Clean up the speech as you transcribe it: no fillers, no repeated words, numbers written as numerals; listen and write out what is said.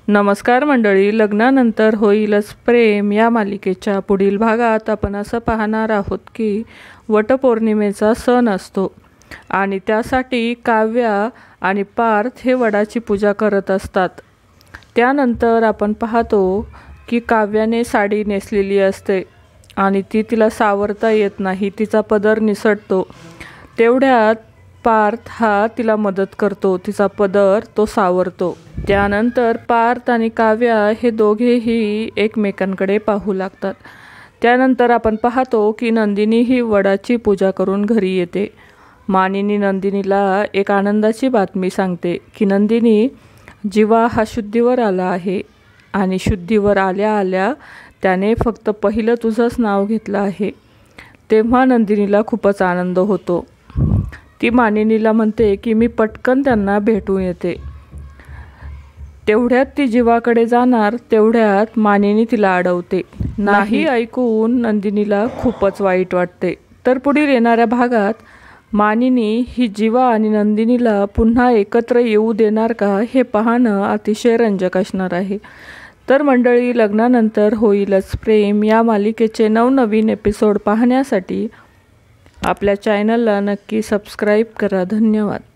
नमस्कार मंडळी, लग्नानंतर होईलच प्रेम या मालिकेच्या पुढील भागात आपण असं पाहणार आहोत की वटपौर्णिमेचा सण असतो आणि त्यासाठी काव्या आणि पार्थ हे वडाची पूजा करत असतात। त्यानंतर आपण पाहतो की काव्याने साडी नेसलेली असते आणि तिला सावरता येत नाही, तिचा पदर निसटतो। तेवढ्यात पार्थ हा तिला मदत करतो, तिचा पदर तो सावरतो। त्यानंतर पार्थ आणि काव्या हे दोघेही एकमेकांकडे पाहू लागतात। त्यानंतर आपण पाहतो की नंदिनी ही वडाची पूजा करून घरी येते। मानिनी नंदिनीला एक आनंदाची बातमी सांगते की नंदिनी, जीवा हा शुद्धीवर आला आहे आणि शुद्धीवर आल्या आल्या त्याने फक्त पहिलं तुझंच नाव घेतलं आहे। तेव्हा नंदिनीला खूपच आनंद होतो। ती मानिनीला म्हणते की मी पटकन त्यांना भेटून येते। तेवढ्यात ती जीवाकडे जाणार, तेवढ्यात मानिनी तिला अडवते। नाही ऐकून नंदिनीला खूपच वाईट वाटते। तर पुढील येणाऱ्या भागात मानिनी ही जीवा आणि नंदिनीला पुन्हा एकत्र येऊ देणार का, हे पाहणं अतिशय रंजक असणार आहे। तर मंडळी, लग्नानंतर होईलच प्रेम या मालिकेचे नवनवीन एपिसोड पाहण्यासाठी आपल्या चॅनलला नक्की सबस्क्राईब करा। धन्यवाद।